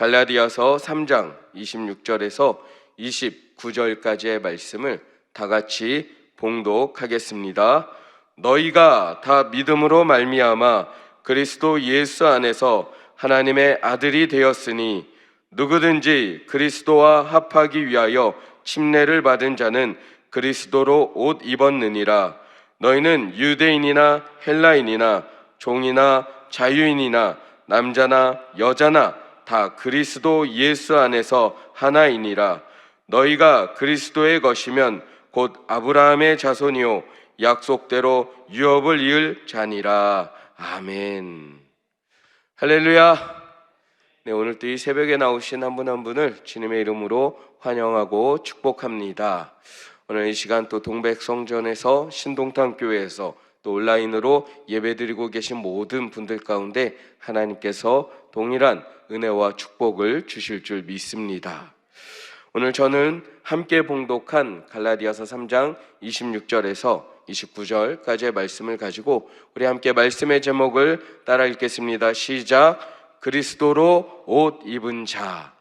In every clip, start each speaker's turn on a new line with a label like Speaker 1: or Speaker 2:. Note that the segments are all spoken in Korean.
Speaker 1: 갈라디아서 3장 26절에서 29절까지의 말씀을 다 같이 봉독하겠습니다. 너희가 다 믿음으로 말미암아 그리스도 예수 안에서 하나님의 아들이 되었으니 누구든지 그리스도와 합하기 위하여 침례를 받은 자는 그리스도로 옷 입었느니라. 너희는 유대인이나 헬라인이나 종이나 자유인이나 남자나 여자나 다 그리스도 예수 안에서 하나이니라. 너희가 그리스도의 것이면 곧 아브라함의 자손이요 약속대로 유업을 이을 자니라. 아멘. 할렐루야. 네, 오늘 또 이 새벽에 나오신 한 분 한 분을 주님의 이름으로 환영하고 축복합니다. 오늘 이 시간 또 동백성전에서 신동탄 교회에서 또 온라인으로 예배드리고 계신 모든 분들 가운데 하나님께서 동일한 은혜와 축복을 주실 줄 믿습니다. 오늘 저는 함께 봉독한 갈라디아서 3장 26절에서 29절까지의 말씀을 가지고 우리 함께 말씀의 제목을 따라 읽겠습니다. 시작. 그리스도로 옷 입은 자.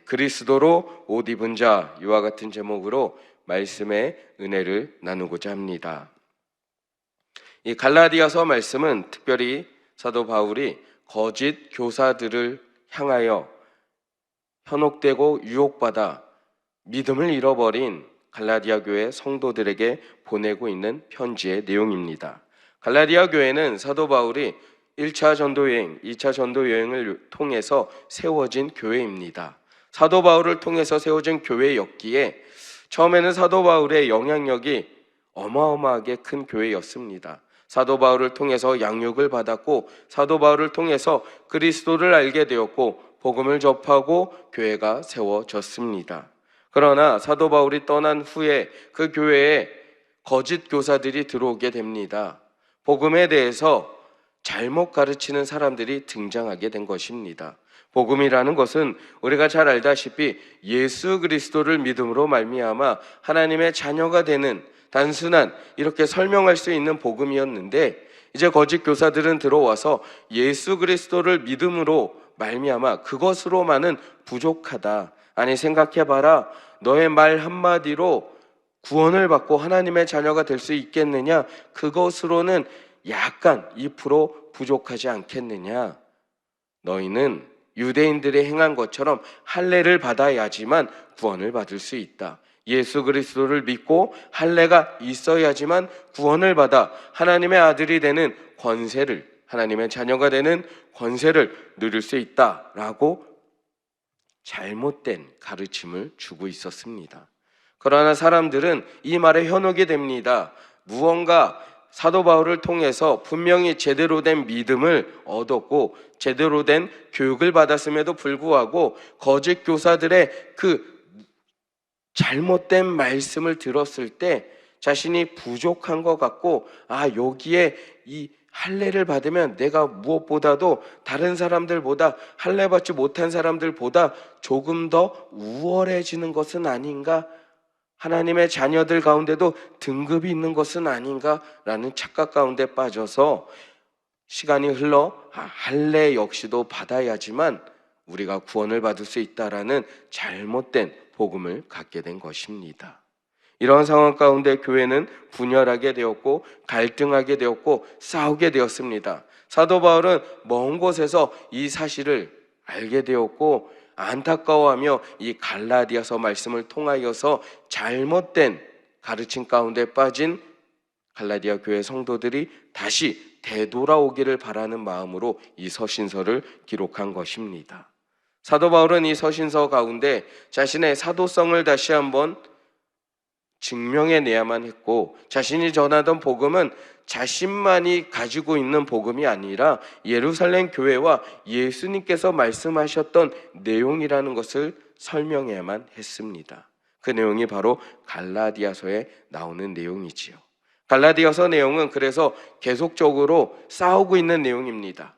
Speaker 1: 그리스도로 옷 입은 자. 이와 같은 제목으로 말씀의 은혜를 나누고자 합니다. 이 갈라디아서 말씀은 특별히 사도 바울이 거짓 교사들을 향하여 현혹되고 유혹받아 믿음을 잃어버린 갈라디아 교회 성도들에게 보내고 있는 편지의 내용입니다. 갈라디아 교회는 사도 바울이 1차 전도여행, 2차 전도여행을 통해서 세워진 교회입니다. 사도 바울을 통해서 세워진 교회였기에 처음에는 사도 바울의 영향력이 어마어마하게 큰 교회였습니다. 사도 바울을 통해서 양육을 받았고 사도 바울을 통해서 그리스도를 알게 되었고 복음을 접하고 교회가 세워졌습니다. 그러나 사도 바울이 떠난 후에 그 교회에 거짓 교사들이 들어오게 됩니다. 복음에 대해서 잘못 가르치는 사람들이 등장하게 된 것입니다. 복음이라는 것은 우리가 잘 알다시피 예수 그리스도를 믿음으로 말미암아 하나님의 자녀가 되는 단순한 이렇게 설명할 수 있는 복음이었는데 이제 거짓 교사들은 들어와서 예수 그리스도를 믿음으로 말미암아 그것으로만은 부족하다. 아니 생각해봐라. 너의 말 한마디로 구원을 받고 하나님의 자녀가 될 수 있겠느냐? 그것으로는 약간 2% 부족하지 않겠느냐? 너희는 유대인들이 행한 것처럼 할례를 받아야지만 구원을 받을 수 있다. 예수 그리스도를 믿고 할례가 있어야지만 구원을 받아 하나님의 아들이 되는 권세를, 하나님의 자녀가 되는 권세를 누릴 수 있다라고 잘못된 가르침을 주고 있었습니다. 그러나 사람들은 이 말에 현혹이 됩니다. 무언가 사도 바울을 통해서 분명히 제대로 된 믿음을 얻었고 제대로 된 교육을 받았음에도 불구하고 거짓 교사들의 그 잘못된 말씀을 들었을 때 자신이 부족한 것 같고 여기에 이 할례를 받으면 내가 무엇보다도 다른 사람들보다 할례 받지 못한 사람들보다 조금 더 우월해지는 것은 아닌가? 하나님의 자녀들 가운데도 등급이 있는 것은 아닌가라는 착각 가운데 빠져서 시간이 흘러 할례 역시도 받아야지만 우리가 구원을 받을 수 있다라는 잘못된 복음을 갖게 된 것입니다. 이런 상황 가운데 교회는 분열하게 되었고 갈등하게 되었고 싸우게 되었습니다. 사도 바울은 먼 곳에서 이 사실을 알게 되었고 안타까워하며 이 갈라디아서 말씀을 통하여서 잘못된 가르침 가운데 빠진 갈라디아 교회 성도들이 다시 되돌아오기를 바라는 마음으로 이 서신서를 기록한 것입니다. 사도 바울은 이 서신서 가운데 자신의 사도성을 다시 한번 증명해내야만 했고 자신이 전하던 복음은 자신만이 가지고 있는 복음이 아니라 예루살렘 교회와 예수님께서 말씀하셨던 내용이라는 것을 설명해야만 했습니다. 그 내용이 바로 갈라디아서에 나오는 내용이지요. 갈라디아서 내용은 그래서 계속적으로 싸우고 있는 내용입니다.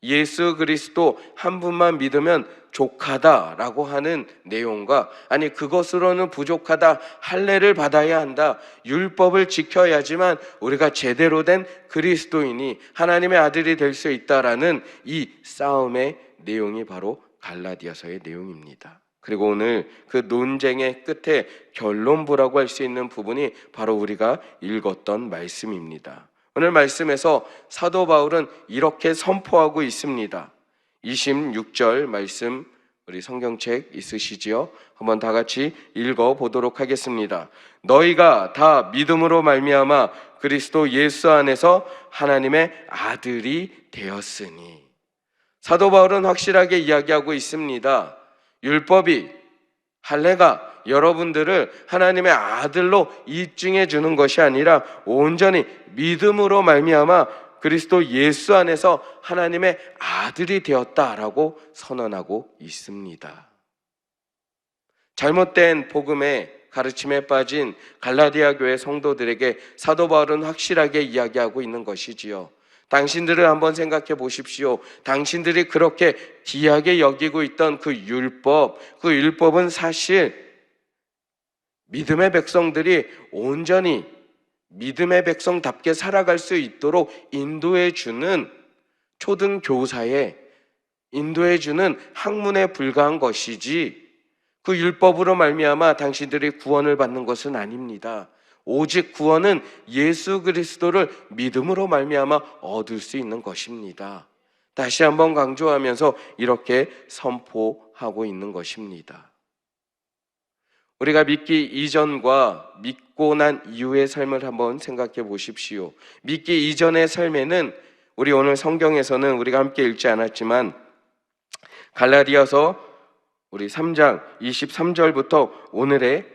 Speaker 1: 예수 그리스도 한 분만 믿으면 족하다라고 하는 내용과 아니 그것으로는 부족하다, 할례를 받아야 한다, 율법을 지켜야지만 우리가 제대로 된 그리스도인이 하나님의 아들이 될 수 있다라는 이 싸움의 내용이 바로 갈라디아서의 내용입니다. 그리고 오늘 그 논쟁의 끝에 결론부라고 할 수 있는 부분이 바로 우리가 읽었던 말씀입니다. 오늘 말씀에서 사도 바울은 이렇게 선포하고 있습니다. 26절 말씀, 우리 성경책 있으시지요? 한번 다 같이 읽어보도록 하겠습니다. 너희가 다 믿음으로 말미암아 그리스도 예수 안에서 하나님의 아들이 되었으니. 사도 바울은 확실하게 이야기하고 있습니다. 율법이, 할례가 여러분들을 하나님의 아들로 입증해 주는 것이 아니라 온전히 믿음으로 말미암아 그리스도 예수 안에서 하나님의 아들이 되었다라고 선언하고 있습니다. 잘못된 복음의 가르침에 빠진 갈라디아 교회 성도들에게 사도 바울은 확실하게 이야기하고 있는 것이지요. 당신들을 한번 생각해 보십시오. 당신들이 그렇게 귀하게 여기고 있던 그 율법은 사실 믿음의 백성들이 온전히 믿음의 백성답게 살아갈 수 있도록 인도해 주는 초등교사에 인도해 주는 학문에 불과한 것이지, 그 율법으로 말미암아 당신들이 구원을 받는 것은 아닙니다. 오직 구원은 예수 그리스도를 믿음으로 말미암아 얻을 수 있는 것입니다. 다시 한번 강조하면서 이렇게 선포하고 있는 것입니다. 우리가 믿기 이전과 믿고 난 이후의 삶을 한번 생각해 보십시오. 믿기 이전의 삶에는 우리 오늘 성경에서는 우리가 함께 읽지 않았지만 갈라디아서 우리 3장 23절부터 오늘의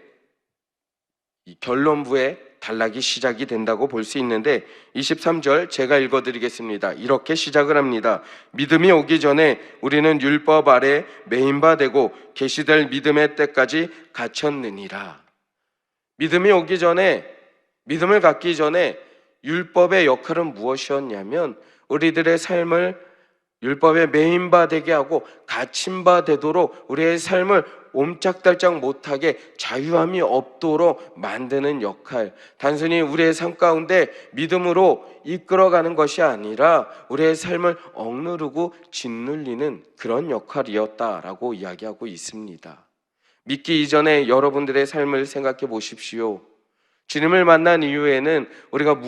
Speaker 1: 이 결론부에 단락이 시작이 된다고 볼 수 있는데 23절 제가 읽어드리겠습니다. 이렇게 시작을 합니다. 믿음이 오기 전에 우리는 율법 아래 매인바 되고 계시될 믿음의 때까지 갇혔느니라. 믿음이 오기 전에, 믿음을 갖기 전에 율법의 역할은 무엇이었냐면 우리들의 삶을 율법에 매인바 되게 하고 갇힌 바 되도록 우리의 삶을 옴짝달짝 못하게 자유함이 없도록 만드는 역할, 단순히 우리의 삶 가운데 믿음으로 이끌어가는 것이 아니라 우리의 삶을 억누르고 짓눌리는 그런 역할이었다라고 이야기하고 있습니다. 믿기 이전에 여러분들의 삶을 생각해 보십시오. 주님을 만난 이후에는 우리가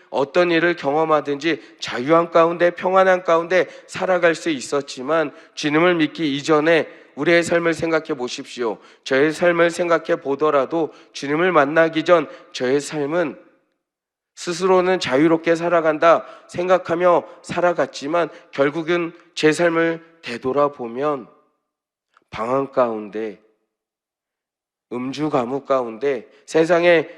Speaker 1: 어떤 일을 경험하든지 자유한 가운데 평안한 가운데 살아갈 수 있었지만 주님을 믿기 이전에 우리의 삶을 생각해 보십시오. 저의 삶을 생각해 보더라도 주님을 만나기 전 저의 삶은 스스로는 자유롭게 살아간다 생각하며 살아갔지만 결국은 제 삶을 되돌아보면 방황 가운데, 음주 가무 가운데 세상의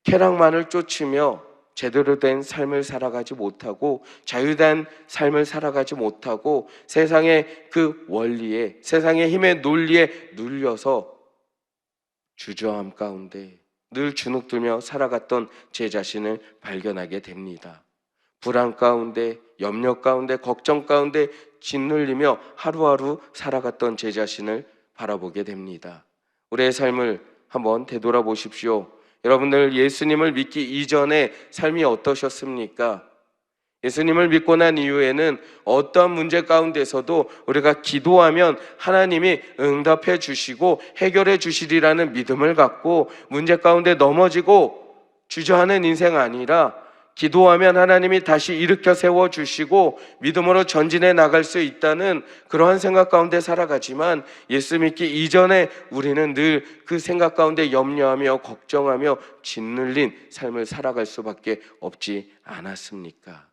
Speaker 1: 쾌락만을 쫓으며 제대로 된 삶을 살아가지 못하고 자유된 삶을 살아가지 못하고 세상의 그 원리에, 세상의 힘의 논리에 눌려서 주저함 가운데 늘 주눅들며 살아갔던 제 자신을 발견하게 됩니다. 불안 가운데, 염려 가운데, 걱정 가운데 짓눌리며 하루하루 살아갔던 제 자신을 바라보게 됩니다. 우리의 삶을 한번 되돌아보십시오. 여러분들 예수님을 믿기 이전에 삶이 어떠셨습니까? 예수님을 믿고 난 이후에는 어떠한 문제 가운데서도 우리가 기도하면 하나님이 응답해 주시고 해결해 주시리라는 믿음을 갖고 문제 가운데 넘어지고 주저하는 인생 아니라 기도하면 하나님이 다시 일으켜 세워주시고 믿음으로 전진해 나갈 수 있다는 그러한 생각 가운데 살아가지만 예수 믿기 이전에 우리는 늘 그 생각 가운데 염려하며 걱정하며 짓눌린 삶을 살아갈 수밖에 없지 않았습니까?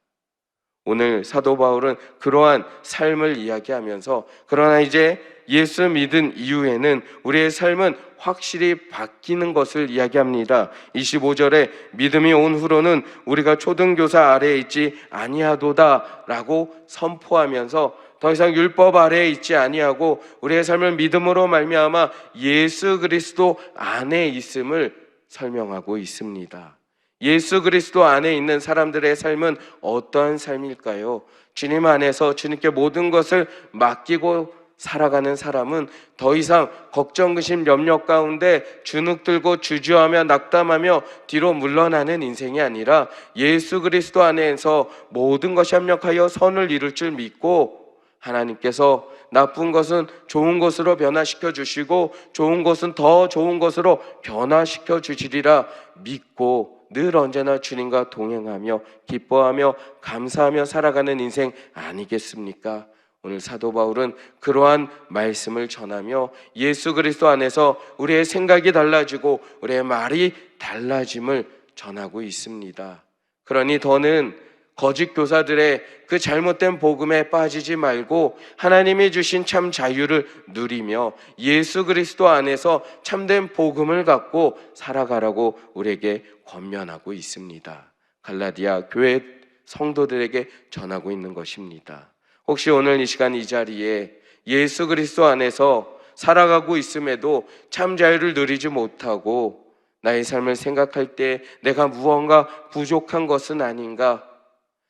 Speaker 1: 오늘 사도 바울은 그러한 삶을 이야기하면서 그러나 이제 예수 믿은 이후에는 우리의 삶은 확실히 바뀌는 것을 이야기합니다. 25절에 믿음이 온 후로는 우리가 초등교사 아래에 있지 아니하도다 라고 선포하면서 더 이상 율법 아래에 있지 아니하고 우리의 삶을 믿음으로 말미암아 예수 그리스도 안에 있음을 설명하고 있습니다. 예수 그리스도 안에 있는 사람들의 삶은 어떠한 삶일까요? 주님 안에서 주님께 모든 것을 맡기고 살아가는 사람은 더 이상 걱정, 근심, 염려 가운데 주눅들고 주저하며 낙담하며 뒤로 물러나는 인생이 아니라 예수 그리스도 안에서 모든 것이 합력하여 선을 이룰 줄 믿고 하나님께서 나쁜 것은 좋은 것으로 변화시켜 주시고 좋은 것은 더 좋은 것으로 변화시켜 주시리라 믿고 늘 언제나 주님과 동행하며 기뻐하며 감사하며 살아가는 인생 아니겠습니까? 오늘 사도 바울은 그러한 말씀을 전하며 예수 그리스도 안에서 우리의 생각이 달라지고 우리의 말이 달라짐을 전하고 있습니다. 그러니 더는 거짓 교사들의 그 잘못된 복음에 빠지지 말고 하나님이 주신 참 자유를 누리며 예수 그리스도 안에서 참된 복음을 갖고 살아가라고 우리에게 권면하고 있습니다. 갈라디아 교회 성도들에게 전하고 있는 것입니다. 혹시 오늘 이 시간 이 자리에 예수 그리스도 안에서 살아가고 있음에도 참 자유를 누리지 못하고 나의 삶을 생각할 때 내가 무언가 부족한 것은 아닌가,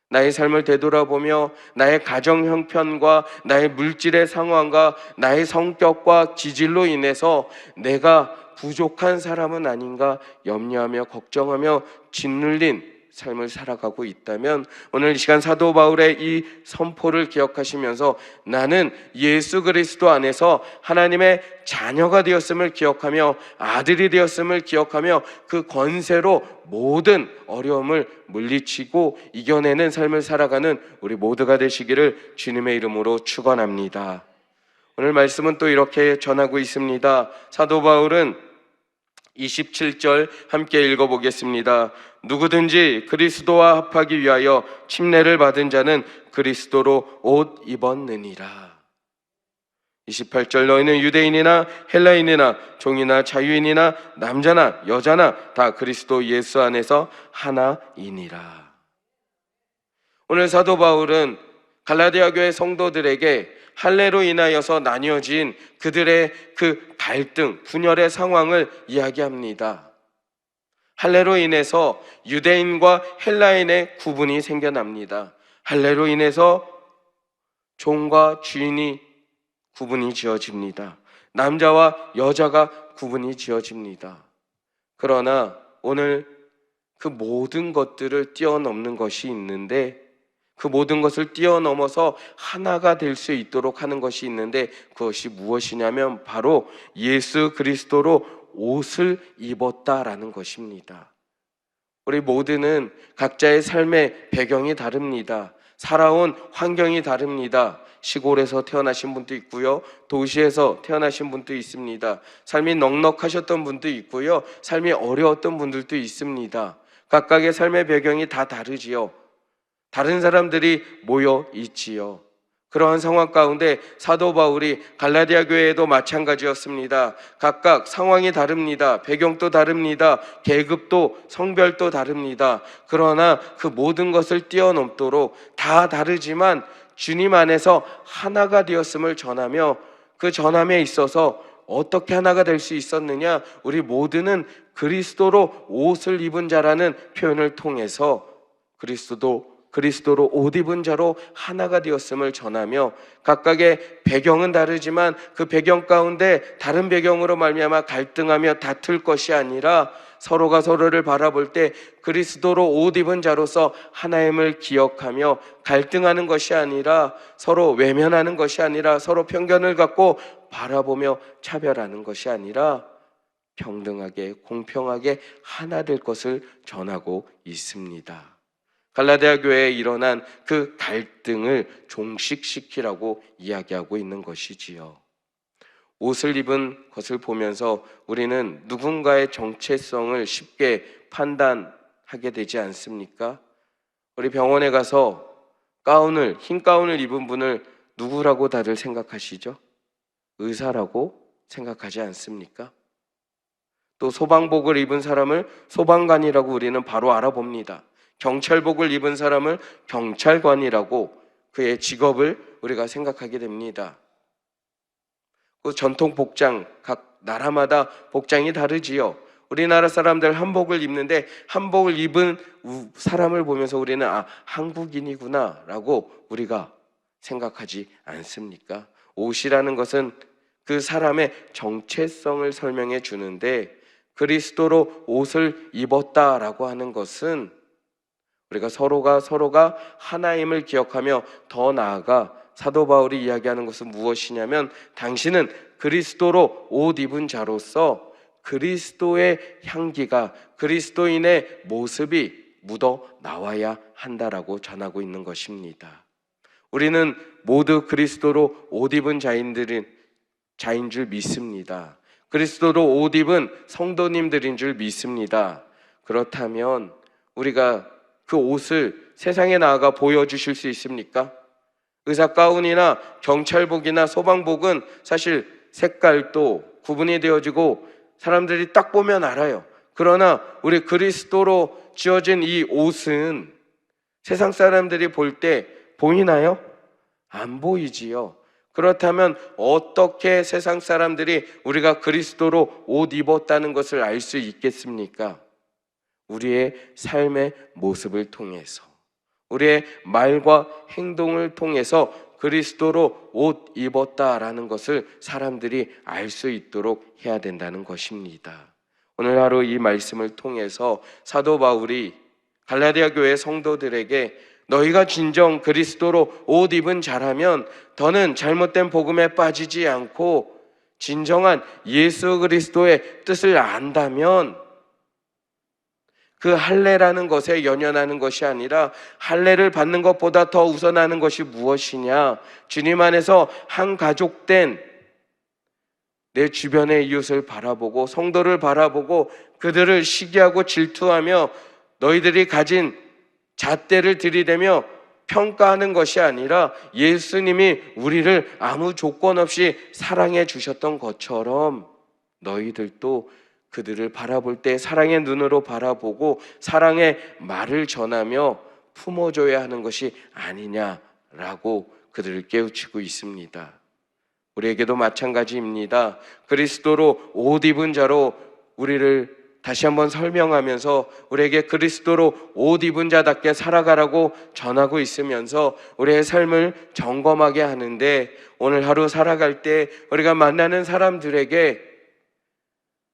Speaker 1: 나의 삶을 되돌아보며 나의 가정 형편과 나의 물질의 상황과 나의 성격과 기질로 인해서 내가 부족한 사람은 아닌가 염려하며 걱정하며 짓눌린 삶을 살아가고 있다면 오늘 이 시간 사도 바울의 이 선포를 기억하시면서 나는 예수 그리스도 안에서 하나님의 자녀가 되었음을 기억하며 아들이 되었음을 기억하며 그 권세로 모든 어려움을 물리치고 이겨내는 삶을 살아가는 우리 모두가 되시기를 주님의 이름으로 축원합니다. 오늘 말씀은 또 이렇게 전하고 있습니다. 사도 바울은 27절 함께 읽어보겠습니다. 누구든지 그리스도와 합하기 위하여 침례를 받은 자는 그리스도로 옷 입었느니라. 28절 너희는 유대인이나 헬라인이나 종이나 자유인이나 남자나 여자나 다 그리스도 예수 안에서 하나이니라. 오늘 사도 바울은 갈라디아 교회 성도들에게 할례로 인하여서 나뉘어진 그들의 그 갈등, 분열의 상황을 이야기합니다. 할례로 인해서 유대인과 헬라인의 구분이 생겨납니다. 할례로 인해서 종과 주인이 구분이 지어집니다. 남자와 여자가 구분이 지어집니다. 그러나 오늘 그 모든 것들을 뛰어넘는 것이 있는데 그 모든 것을 뛰어넘어서 하나가 될 수 있도록 하는 것이 있는데 그것이 무엇이냐면 바로 예수 그리스도로 옷을 입었다라는 것입니다. 우리 모두는 각자의 삶의 배경이 다릅니다. 살아온 환경이 다릅니다. 시골에서 태어나신 분도 있고요, 도시에서 태어나신 분도 있습니다. 삶이 넉넉하셨던 분도 있고요, 삶이 어려웠던 분들도 있습니다. 각각의 삶의 배경이 다 다르지요. 다른 사람들이 모여 있지요. 그러한 상황 가운데 사도 바울이 갈라디아 교회에도 마찬가지였습니다. 각각 상황이 다릅니다. 배경도 다릅니다. 계급도 성별도 다릅니다. 그러나 그 모든 것을 뛰어넘도록 다 다르지만 주님 안에서 하나가 되었음을 전하며 그 전함에 있어서 어떻게 하나가 될 수 있었느냐? 우리 모두는 그리스도로 옷을 입은 자라는 표현을 통해서 그리스도로 옷 입은 자로 하나가 되었음을 전하며 각각의 배경은 다르지만 그 배경 가운데 다른 배경으로 말미암아 갈등하며 다툴 것이 아니라 서로가 서로를 바라볼 때 그리스도로 옷 입은 자로서 하나임을 기억하며 갈등하는 것이 아니라 서로 외면하는 것이 아니라 서로 편견을 갖고 바라보며 차별하는 것이 아니라 평등하게 공평하게 하나 될 것을 전하고 있습니다. 갈라디아 교회에 일어난 그 갈등을 종식시키라고 이야기하고 있는 것이지요. 옷을 입은 것을 보면서 우리는 누군가의 정체성을 쉽게 판단하게 되지 않습니까? 우리 병원에 가서 흰 가운을 입은 분을 누구라고 다들 생각하시죠? 의사라고 생각하지 않습니까? 또 소방복을 입은 사람을 소방관이라고 우리는 바로 알아봅니다. 경찰복을 입은 사람을 경찰관이라고 그의 직업을 우리가 생각하게 됩니다. 그 전통 복장, 각 나라마다 복장이 다르지요. 우리나라 사람들 한복을 입는데 한복을 입은 사람을 보면서 우리는 한국인이구나 라고 우리가 생각하지 않습니까? 옷이라는 것은 그 사람의 정체성을 설명해 주는데 그리스도로 옷을 입었다라고 하는 것은 우리가 서로가 하나임을 기억하며 더 나아가 사도 바울이 이야기하는 것은 무엇이냐면 당신은 그리스도로 옷 입은 자로서 그리스도의 향기가, 그리스도인의 모습이 묻어 나와야 한다라고 전하고 있는 것입니다. 우리는 모두 그리스도로 옷 입은 자인 줄 믿습니다. 그리스도로 옷 입은 성도님들인 줄 믿습니다. 그렇다면 우리가 그 옷을 세상에 나아가 보여주실 수 있습니까? 의사 가운이나 경찰복이나 소방복은 사실 색깔도 구분이 되어지고 사람들이 딱 보면 알아요. 그러나 우리 그리스도로 지어진 이 옷은 세상 사람들이 볼 때 보이나요? 안 보이지요. 그렇다면 어떻게 세상 사람들이 우리가 그리스도로 옷 입었다는 것을 알 수 있겠습니까? 우리의 삶의 모습을 통해서, 우리의 말과 행동을 통해서 그리스도로 옷 입었다라는 것을 사람들이 알 수 있도록 해야 된다는 것입니다. 오늘 하루 이 말씀을 통해서 사도 바울이 갈라디아 교회 성도들에게 너희가 진정 그리스도로 옷 입은 자라면 더는 잘못된 복음에 빠지지 않고 진정한 예수 그리스도의 뜻을 안다면 그 할례라는 것에 연연하는 것이 아니라 할례를 받는 것보다 더 우선하는 것이 무엇이냐? 주님 안에서 한 가족된 내 주변의 이웃을 바라보고 성도를 바라보고 그들을 시기하고 질투하며 너희들이 가진 잣대를 들이대며 평가하는 것이 아니라 예수님이 우리를 아무 조건 없이 사랑해 주셨던 것처럼 너희들도 그들을 바라볼 때 사랑의 눈으로 바라보고 사랑의 말을 전하며 품어줘야 하는 것이 아니냐라고 그들을 깨우치고 있습니다. 우리에게도 마찬가지입니다. 그리스도로 옷 입은 자로 우리를 다시 한번 설명하면서 우리에게 그리스도로 옷 입은 자답게 살아가라고 전하고 있으면서 우리의 삶을 점검하게 하는데, 오늘 하루 살아갈 때 우리가 만나는 사람들에게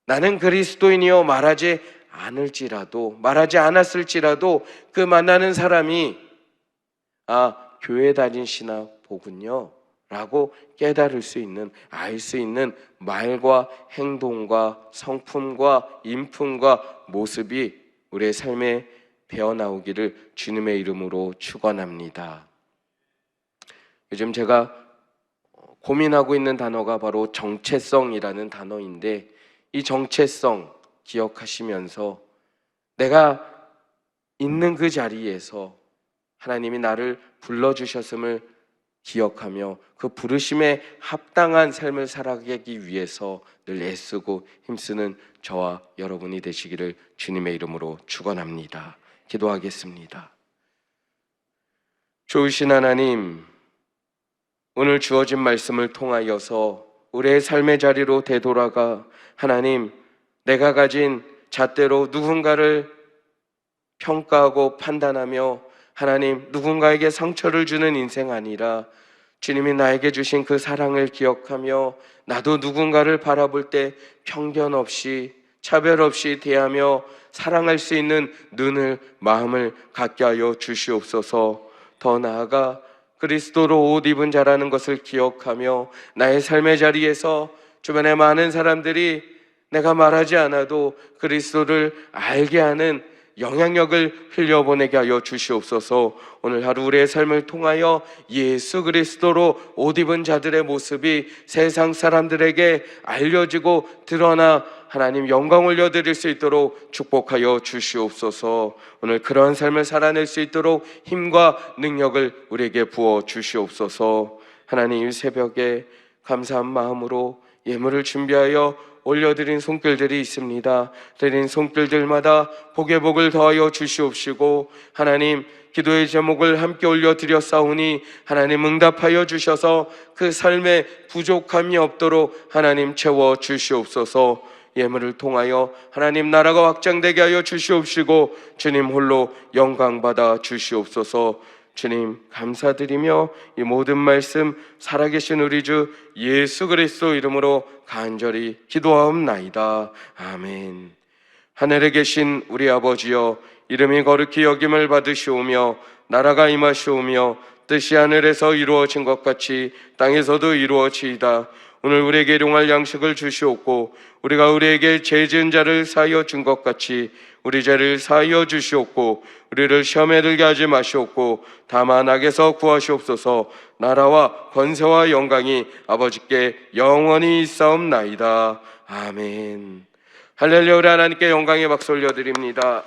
Speaker 1: 나는 그리스도인이요 말하지 않았을지라도 그 만나는 사람이 교회 다니시나 보군요 라고 깨달을 수 있는, 알 수 있는 말과 행동과 성품과 인품과 모습이 우리의 삶에 배어나오기를 주님의 이름으로 축원합니다. 요즘 제가 고민하고 있는 단어가 바로 정체성이라는 단어인데, 이 정체성 기억하시면서 내가 있는 그 자리에서 하나님이 나를 불러주셨음을 기억하며 그 부르심에 합당한 삶을 살아가기 위해서 늘 애쓰고 힘쓰는 저와 여러분이 되시기를 주님의 이름으로 축원합니다. 기도하겠습니다. 좋으신 하나님, 오늘 주어진 말씀을 통하여서 우리의 삶의 자리로 되돌아가 하나님, 내가 가진 잣대로 누군가를 평가하고 판단하며 하나님, 누군가에게 상처를 주는 인생 아니라 주님이 나에게 주신 그 사랑을 기억하며 나도 누군가를 바라볼 때 편견 없이 차별 없이 대하며 사랑할 수 있는 눈을, 마음을 갖게 하여 주시옵소서. 더 나아가 그리스도로 옷 입은 자라는 것을 기억하며 나의 삶의 자리에서 주변의 많은 사람들이 내가 말하지 않아도 그리스도를 알게 하는 영향력을 흘려보내게 하여 주시옵소서. 오늘 하루 우리의 삶을 통하여 예수 그리스도로 옷 입은 자들의 모습이 세상 사람들에게 알려지고 드러나 하나님 영광 올려드릴 수 있도록 축복하여 주시옵소서. 오늘 그러한 삶을 살아낼 수 있도록 힘과 능력을 우리에게 부어 주시옵소서. 하나님, 이 새벽에 감사한 마음으로 예물을 준비하여 올려드린 손길들이 있습니다. 드린 손길들마다 복의 복을 더하여 주시옵시고 하나님, 기도의 제목을 함께 올려드렸사오니 하나님 응답하여 주셔서 그 삶에 부족함이 없도록 하나님 채워 주시옵소서. 예물을 통하여 하나님 나라가 확장되게 하여 주시옵시고 주님 홀로 영광받아 주시옵소서. 주님 감사드리며 이 모든 말씀 살아계신 우리 주 예수 그리스도 이름으로 간절히 기도하옵나이다. 아멘. 하늘에 계신 우리 아버지여, 이름이 거룩히 여김을 받으시오며 나라가 임하시오며 뜻이 하늘에서 이루어진 것 같이 땅에서도 이루어지이다. 오늘 우리에게 일용할 양식을 주시옵고 우리가 우리에게 죄 지은 자를 사하여 준 것 같이 우리 죄를 사하여 주시옵고 우리를 시험에 들게 하지 마시옵고 다만 악에서 구하시옵소서. 나라와 권세와 영광이 아버지께 영원히 있사옵나이다. 아멘. 할렐루야. 우리 하나님께 영광의 박수 올려드립니다.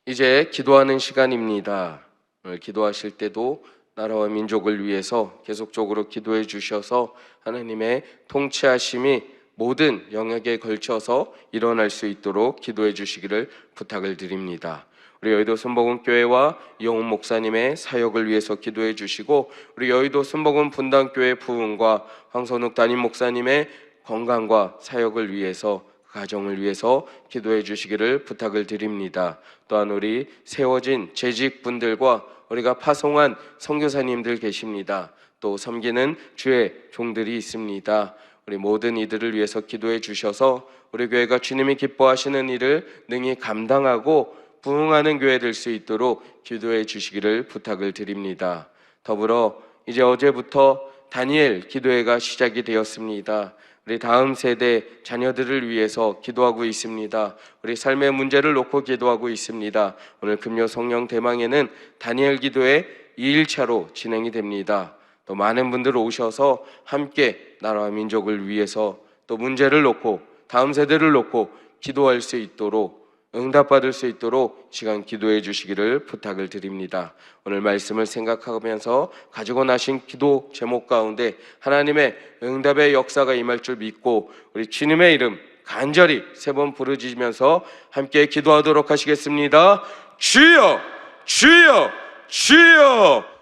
Speaker 1: 이제 기도하는 시간입니다. 오늘 기도하실 때도 나라와 민족을 위해서 계속적으로 기도해 주셔서 하나님의 통치하심이 모든 영역에 걸쳐서 일어날 수 있도록 기도해 주시기를 부탁을 드립니다. 우리 여의도 순복음교회와 이용훈 목사님의 사역을 위해서 기도해 주시고 우리 여의도 순복음 분당교회 부흥과 황선욱 담임 목사님의 건강과 사역을 위해서 가정을 위해서 기도해 주시기를 부탁을 드립니다. 또한 우리 세워진 재직분들과 우리가 파송한 선교사님들 계십니다. 또 섬기는 주의 종들이 있습니다. 우리 모든 이들을 위해서 기도해 주셔서 우리 교회가 주님이 기뻐하시는 일을 능히 감당하고 부흥하는 교회 될 수 있도록 기도해 주시기를 부탁을 드립니다. 더불어 이제 어제부터 다니엘 기도회가 시작이 되었습니다. 우리 다음 세대 자녀들을 위해서 기도하고 있습니다. 우리 삶의 문제를 놓고 기도하고 있습니다. 오늘 금요 성령 대망에는 다니엘 기도회 2일차로 진행이 됩니다. 또 많은 분들 오셔서 함께 나라와 민족을 위해서 또 문제를 놓고 다음 세대를 놓고 기도할 수 있도록 응답받을 수 있도록 시간 기도해 주시기를 부탁을 드립니다. 오늘 말씀을 생각하면서 가지고 나신 기도 제목 가운데 하나님의 응답의 역사가 임할 줄 믿고 우리 주님의 이름 간절히 3번 부르짖으면서 함께 기도하도록 하시겠습니다. 주여 주여 주여